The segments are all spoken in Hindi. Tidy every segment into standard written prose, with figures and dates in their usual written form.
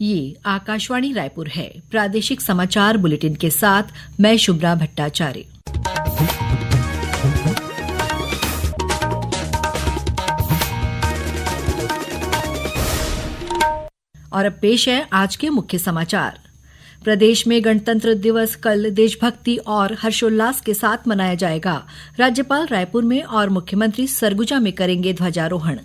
ये आकाशवाणी रायपुर है। प्रादेशिक समाचार बुलेटिन के साथ मैं शुभ्रा भट्टाचार्य। और अब पेश है आज के मुख्य समाचार। प्रदेश में गणतंत्र दिवस कल देशभक्ति और हर्षोल्लास के साथ मनाया जाएगा। राज्यपाल रायपुर में और मुख्यमंत्री सरगुजा में करेंगे ध्वजारोहण।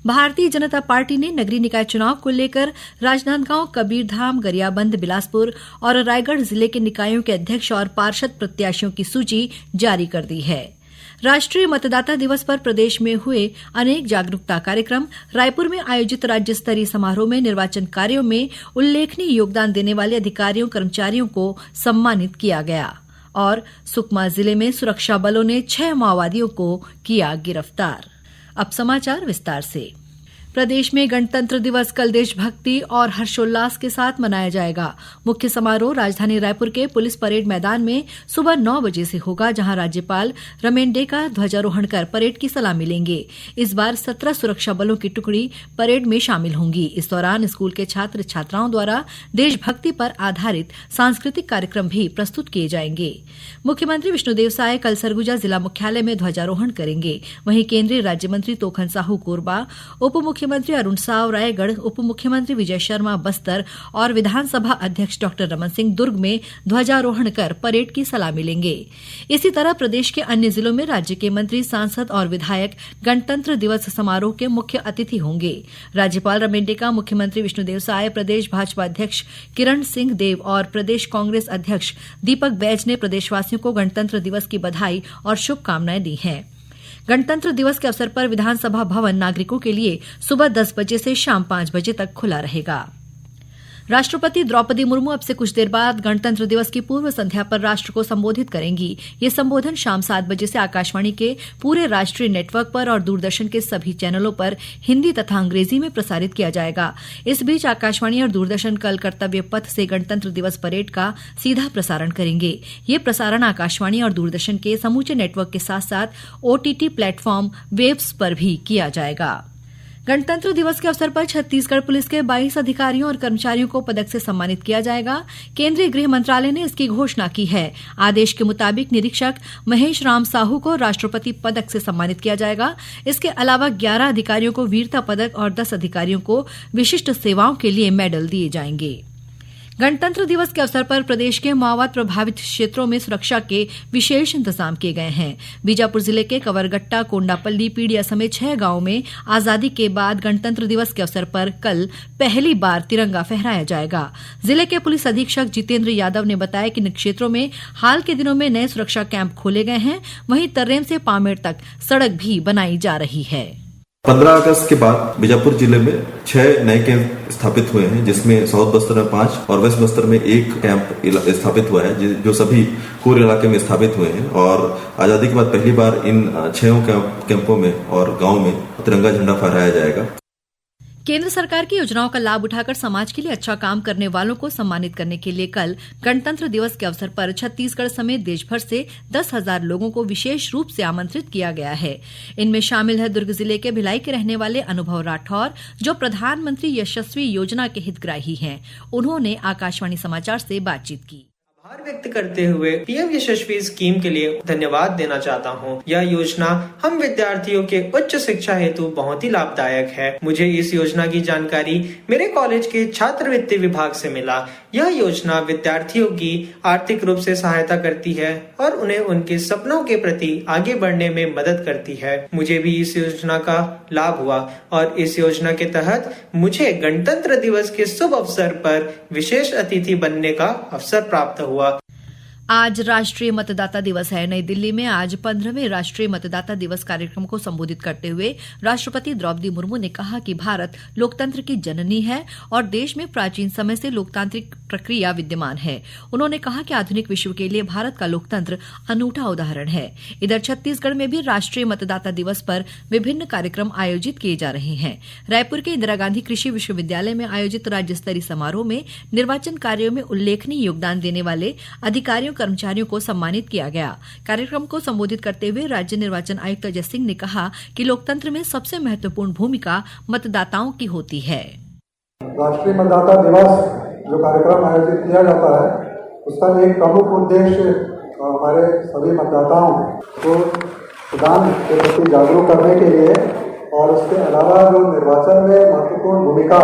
भारतीय जनता पार्टी ने नगरीय निकाय चुनाव को लेकर राजनांदगांव, कबीरधाम, गरियाबंद, बिलासपुर और रायगढ़ जिले के निकायों के अध्यक्ष और पार्षद प्रत्याशियों की सूची जारी कर दी है। राष्ट्रीय मतदाता दिवस पर प्रदेश में हुए अनेक जागरूकता कार्यक्रम। रायपुर में आयोजित राज्य स्तरीय समारोह में निर्वाचन कार्यों में उल्लेखनीय योगदान देने वाले अधिकारियों कर्मचारियों को सम्मानित किया गया। और सुकमा जिले में सुरक्षा बलों ने 6 माओवादियों को किया गिरफ्तार। अब समाचार विस्तार से। प्रदेश में गणतंत्र दिवस कल देशभक्ति और हर्षोल्लास के साथ मनाया जाएगा। मुख्य समारोह राजधानी रायपुर के पुलिस परेड मैदान में सुबह 9 बजे से होगा, जहां राज्यपाल रमेंडे ध्वजारोहण कर परेड की सलामी लेंगे। इस बार 17 सुरक्षा बलों की टुकड़ी परेड में शामिल होंगी। इस दौरान स्कूल के छात्र छात्राओं द्वारा देशभक्ति पर आधारित सांस्कृतिक कार्यक्रम भी प्रस्तुत किए जाएंगे। मुख्यमंत्री विष्णुदेव साय कल सरगुजा जिला मुख्यालय में ध्वजारोहण करेंगे। वहीं केंद्रीय राज्य मंत्री तोखन साहू कोरबा, उप मुख्यमंत्री अरुण साव रायगढ़, उप मुख्यमंत्री विजय शर्मा बस्तर और विधानसभा अध्यक्ष डॉ रमन सिंह दुर्ग में ध्वजारोहण कर परेड की सलामी लेंगे। इसी तरह प्रदेश के अन्य जिलों में राज्य के मंत्री, सांसद और विधायक गणतंत्र दिवस समारोह के मुख्य अतिथि होंगे। राज्यपाल रमेंडे का मुख्यमंत्री विष्णुदेव साय, प्रदेश भाजपा अध्यक्ष किरण सिंह देव और प्रदेश कांग्रेस अध्यक्ष दीपक बैज ने प्रदेशवासियों को गणतंत्र दिवस की बधाई और शुभकामनाएं दी हैं। गणतंत्र दिवस के अवसर पर विधानसभा भवन नागरिकों के लिए सुबह 10 बजे से शाम 5 बजे तक खुला रहेगा। राष्ट्रपति द्रौपदी मुर्मू अब से कुछ देर बाद गणतंत्र दिवस की पूर्व संध्या पर राष्ट्र को संबोधित करेंगी। ये संबोधन शाम 7 बजे से आकाशवाणी के पूरे राष्ट्रीय नेटवर्क पर और दूरदर्शन के सभी चैनलों पर हिंदी तथा अंग्रेजी में प्रसारित किया जाएगा। इस बीच आकाशवाणी और दूरदर्शन कल कर्तव्य पथ से गणतंत्र दिवस परेड का सीधा प्रसारण करेंगे। ये प्रसारण आकाशवाणी और दूरदर्शन के समूचे नेटवर्क के साथ साथ OTT प्लेटफॉर्म वेव्स पर भी किया जाएगा। गणतंत्र दिवस के अवसर पर छत्तीसगढ़ पुलिस के 22 अधिकारियों और कर्मचारियों को पदक से सम्मानित किया जाएगा। केंद्रीय गृह मंत्रालय ने इसकी घोषणा की है। आदेश के मुताबिक निरीक्षक महेश राम साहू को राष्ट्रपति पदक से सम्मानित किया जाएगा। इसके अलावा 11 अधिकारियों को वीरता पदक और 10 अधिकारियों को विशिष्ट सेवाओं के लिए मेडल दिए जाएंगे। गणतंत्र दिवस के अवसर पर प्रदेश के माओवाद प्रभावित क्षेत्रों में सुरक्षा के विशेष इंतजाम किए गए हैं। बीजापुर जिले के कवरगट्टा, कोंडापल्ली, पीडिया समेत 6 गांवों में आजादी के बाद गणतंत्र दिवस के अवसर पर कल पहली बार तिरंगा फहराया जाएगा। जिले के पुलिस अधीक्षक जितेंद्र यादव ने बताया कि इन क्षेत्रों में हाल के दिनों में नए सुरक्षा कैंप खोले गए हैं। वहीं तर्रेम से पामेड़ तक सड़क भी बनाई जा रही है। 15 अगस्त के बाद बीजापुर जिले में 6 नए कैंप स्थापित हुए हैं, जिसमें साउथ बस्तर में 5 और वेस्ट बस्तर में 1 कैंप स्थापित हुआ है, जो सभी कोर इलाके में स्थापित हुए हैं। और आजादी के बाद पहली बार इन 6 कैंपों में और गांव में तिरंगा झंडा फहराया जाएगा। केंद्र सरकार की योजनाओं का लाभ उठाकर समाज के लिए अच्छा काम करने वालों को सम्मानित करने के लिए कल गणतंत्र दिवस के अवसर पर छत्तीसगढ़ समेत देशभर से 10,000 लोगों को विशेष रूप से आमंत्रित किया गया है। इनमें शामिल है दुर्ग जिले के भिलाई के रहने वाले अनुभव राठौर, जो प्रधानमंत्री यशस्वी योजना के हितग्राही हैं। उन्होंने आकाशवाणी समाचार से बातचीत की। आभार व्यक्त करते हुए पीएम यशस्वी स्कीम के लिए धन्यवाद देना चाहता हूं। यह योजना हम विद्यार्थियों के उच्च शिक्षा हेतु बहुत ही लाभदायक है। मुझे इस योजना की जानकारी मेरे कॉलेज के छात्रवृत्ति विभाग से मिला। यह योजना विद्यार्थियों की आर्थिक रूप से सहायता करती है और उन्हें उनके सपनों के प्रति आगे बढ़ने में मदद करती है। मुझे भी इस योजना का लाभ हुआ और इस योजना के तहत मुझे गणतंत्र दिवस के शुभ अवसर पर विशेष अतिथि बनने का अवसर प्राप्त हुआ। आज राष्ट्रीय मतदाता दिवस है। नई दिल्ली में आज 15वें राष्ट्रीय मतदाता दिवस कार्यक्रम को संबोधित करते हुए राष्ट्रपति द्रौपदी मुर्मू ने कहा कि भारत लोकतंत्र की जननी है और देश में प्राचीन समय से लोकतांत्रिक प्रक्रिया विद्यमान है। उन्होंने कहा कि आधुनिक विश्व के लिए भारत का लोकतंत्र अनूठा उदाहरण है। इधर छत्तीसगढ़ में भी राष्ट्रीय मतदाता दिवस पर विभिन्न कार्यक्रम आयोजित किए जा रहे हैं। रायपुर के इंदिरा गांधी कृषि विश्वविद्यालय में आयोजित राज्य स्तरीय समारोह में निर्वाचन कार्यों में उल्लेखनीय योगदान देने वाले अधिकारियों कर्मचारियों को सम्मानित किया गया। कार्यक्रम को संबोधित करते हुए राज्य निर्वाचन आयुक्त अजय सिंह ने कहा कि लोकतंत्र में सबसे महत्वपूर्ण भूमिका मतदाताओं की होती है। राष्ट्रीय मतदाता दिवस जो कार्यक्रम आयोजित किया जाता है उसका एक प्रमुख उद्देश्य हमारे सभी मतदाताओं को मतदान के प्रति जागरूक करने के लिए और उसके अलावा जो निर्वाचन में महत्वपूर्ण भूमिका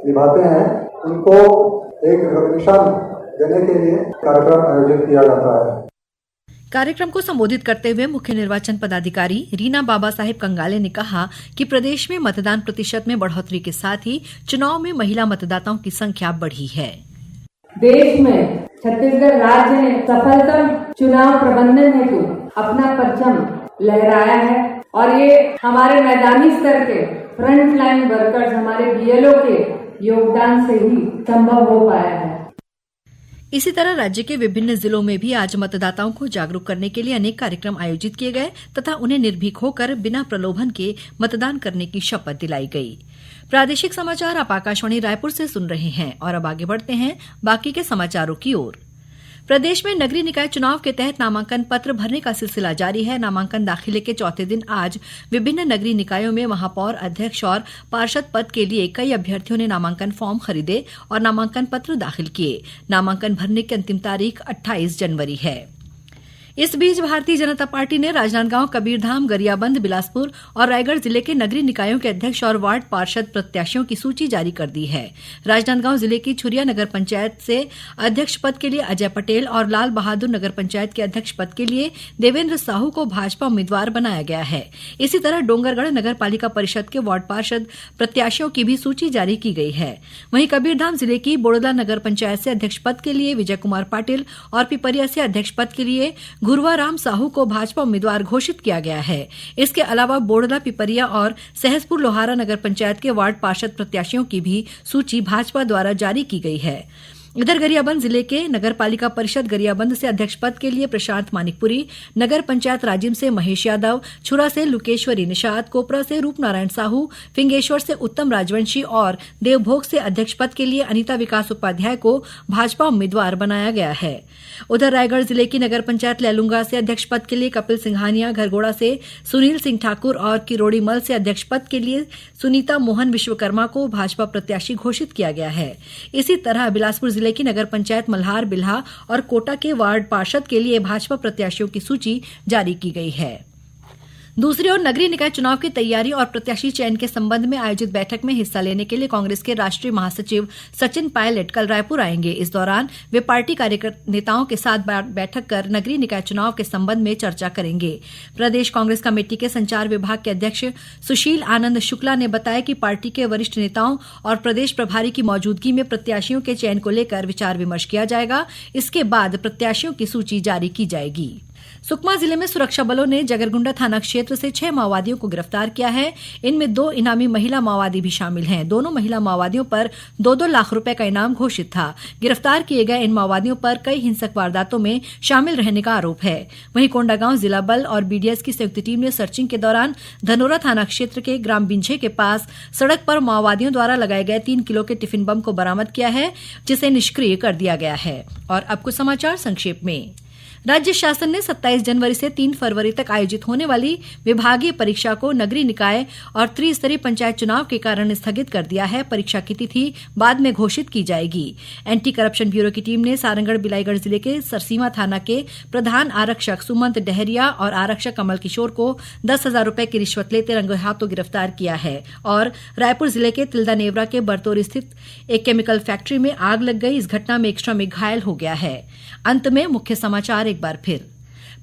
निभाते हैं उनको एक रिकॉग्निशन देने के लिए कार्यक्रम आयोजित किया जाता है। कार्यक्रम को संबोधित करते हुए मुख्य निर्वाचन पदाधिकारी रीना बाबा साहेब कंगाले ने कहा कि प्रदेश में मतदान प्रतिशत में बढ़ोतरी के साथ ही चुनाव में महिला मतदाताओं की संख्या बढ़ी है। देश में छत्तीसगढ़ राज्य ने सफलतम चुनाव प्रबंधन हेतु अपना परचम लहराया है और ये हमारे मैदानी स्तर के फ्रंट लाइन वर्कर्स हमारे बीएलओ के योगदान से ही संभव हो पाया है। इसी तरह राज्य के विभिन्न जिलों में भी आज मतदाताओं को जागरूक करने के लिए अनेक कार्यक्रम आयोजित किए गए तथा उन्हें निर्भीक होकर बिना प्रलोभन के मतदान करने की शपथ दिलाई गई। प्रादेशिक समाचार आप आकाशवाणी रायपुर से सुन रहे हैं और अब आगे बढ़ते हैं बाकी के समाचारों की ओर। प्रदेश में नगरीय निकाय चुनाव के तहत नामांकन पत्र भरने का सिलसिला जारी है। नामांकन दाखिले के चौथे दिन आज विभिन्न नगरीय निकायों में महापौर, अध्यक्ष और पार्षद पद के लिए कई अभ्यर्थियों ने नामांकन फॉर्म खरीदे और नामांकन पत्र दाखिल किए। नामांकन भरने की अंतिम तारीख 28 जनवरी है। इस बीच भारतीय जनता पार्टी ने राजनांदगांव, कबीरधाम, गरियाबंद, बिलासपुर और रायगढ़ जिले के नगरीय निकायों के अध्यक्ष और वार्ड पार्षद प्रत्याशियों की सूची जारी कर दी है। राजनांदगांव जिले की छुरिया नगर पंचायत से अध्यक्ष पद के लिए अजय पटेल और लाल बहादुर नगर पंचायत के अध्यक्ष पद के लिए देवेंद्र साहू को भाजपा उम्मीदवार बनाया गया है। इसी तरह डोंगरगढ़ नगर पालिका परिषद के वार्ड पार्षद प्रत्याशियों की भी सूची जारी की गई है। वहीं कबीरधाम जिले की बोड़ला नगर पंचायत से अध्यक्ष पद के लिए विजय कुमार पाटिल और पिपरिया से अध्यक्ष पद के लिए गुरुवाराम साहू को भाजपा उम्मीदवार घोषित किया गया है। इसके अलावा बोड़ला, पिपरिया और सहसपुर लोहारा नगर पंचायत के वार्ड पार्षद प्रत्याशियों की भी सूची भाजपा द्वारा जारी की गई है। इधर गरियाबंद जिले के नगर पालिका परिषद गरियाबंद से अध्यक्ष पद के लिए प्रशांत मानिकपुरी, नगर पंचायत राजिम से महेश यादव, छुरा से लुकेश्वरी निषाद, कोपरा से रूपनारायण साहू, फिंगेश्वर से उत्तम राजवंशी और देवभोग से अध्यक्ष पद के लिए अनिता विकास उपाध्याय को भाजपा उम्मीदवार बनाया गया है। उधर रायगढ़ जिले की नगर पंचायत लैलूंगा से अध्यक्ष पद के लिए कपिल सिंघानिया, घरगोड़ा से सुनील सिंह ठाकुर और किरोड़ीमल से अध्यक्ष पद के लिए सुनीता मोहन विश्वकर्मा को भाजपा प्रत्याशी घोषित किया गया है। इसी तरह बिलासपुर जिले की नगर पंचायत मल्हार, बिल्हा और कोटा के वार्ड पार्षद के लिए भाजपा प्रत्याशियों की सूची जारी की गई है। दूसरी ओर नगरीय निकाय चुनाव की तैयारी और प्रत्याशी चयन के संबंध में आयोजित बैठक में हिस्सा लेने के लिए कांग्रेस के राष्ट्रीय महासचिव सचिन पायलट कल रायपुर आएंगे। इस दौरान वे पार्टी कार्यनेताओं के साथ बैठक कर नगरीय निकाय चुनाव के संबंध में चर्चा करेंगे। प्रदेश कांग्रेस कमेटी के संचार विभाग के अध्यक्ष सुशील आनंद शुक्ला ने बताया कि पार्टी के वरिष्ठ नेताओं और प्रदेश प्रभारी की मौजूदगी में प्रत्याशियों के चयन को लेकर विचार विमर्श किया जाएगा। इसके बाद प्रत्याशियों की सूची जारी की जाएगी। सुकमा जिले में सुरक्षा बलों ने जगरगुंडा थाना क्षेत्र से 6 माओवादियों को गिरफ्तार किया है। इनमें 2 इनामी महिला माओवादी भी शामिल हैं। दोनों महिला माओवादियों पर 2-2 लाख रुपए का इनाम घोषित था। गिरफ्तार किए गए इन माओवादियों पर कई हिंसक वारदातों में शामिल रहने का आरोप है। वहीं कोंडागांव जिला बल और बीडीएस की संयुक्त टीम ने सर्चिंग के दौरान धनोरा थाना क्षेत्र के ग्राम बिंझे के पास सड़क पर माओवादियों द्वारा लगाए गए 3 किलो के टिफिन बम को बरामद किया है, जिसे निष्क्रिय कर दिया गया है। और अब कुछ समाचार संक्षेप में। राज्य शासन ने 27 जनवरी से 3 फरवरी तक आयोजित होने वाली विभागीय परीक्षा को नगरीय निकाय और त्रिस्तरीय पंचायत चुनाव के कारण स्थगित कर दिया है। परीक्षा की तिथि बाद में घोषित की जाएगी। एंटी करप्शन ब्यूरो की टीम ने सारंगढ़ बिलाईगढ़ जिले के सरसीमा थाना के प्रधान आरक्षक सुमंत डहरिया और आरक्षक कमल किशोर को 10,000 रुपए की रिश्वत लेते रंगे हाथों गिरफ्तार किया है। और रायपुर जिले के तिल्दा नेवरा के बरतौर स्थित एक केमिकल फैक्ट्री में आग लग गई। इस घटना में एक श्रमिक घायल हो गया है। अंत में मुख्य समाचार एक बार फिर।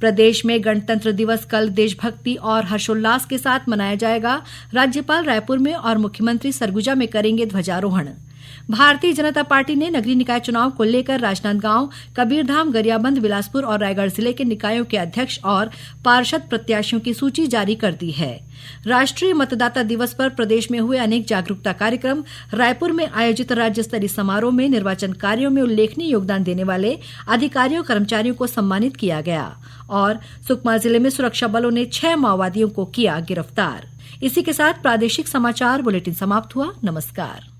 प्रदेश में गणतंत्र दिवस कल देशभक्ति और हर्षोल्लास के साथ मनाया जाएगा। राज्यपाल रायपुर में और मुख्यमंत्री सरगुजा में करेंगे ध्वजारोहण। भारतीय जनता पार्टी ने नगरीय निकाय चुनाव को लेकर राजनांदगांव, कबीरधाम, गरियाबंद, बिलासपुर और रायगढ़ जिले के निकायों के अध्यक्ष और पार्षद प्रत्याशियों की सूची जारी कर दी है। राष्ट्रीय मतदाता दिवस पर प्रदेश में हुए अनेक जागरूकता कार्यक्रम। रायपुर में आयोजित राज्य स्तरीय समारोह में निर्वाचन कार्यों में उल्लेखनीय योगदान देने वाले अधिकारियों कर्मचारियों को सम्मानित किया गया। और सुकमा जिले में सुरक्षा बलों ने 6 माओवादियों को किया गिरफ्तार। इसी के साथ प्रादेशिक समाचार बुलेटिन समाप्त हुआ। नमस्कार।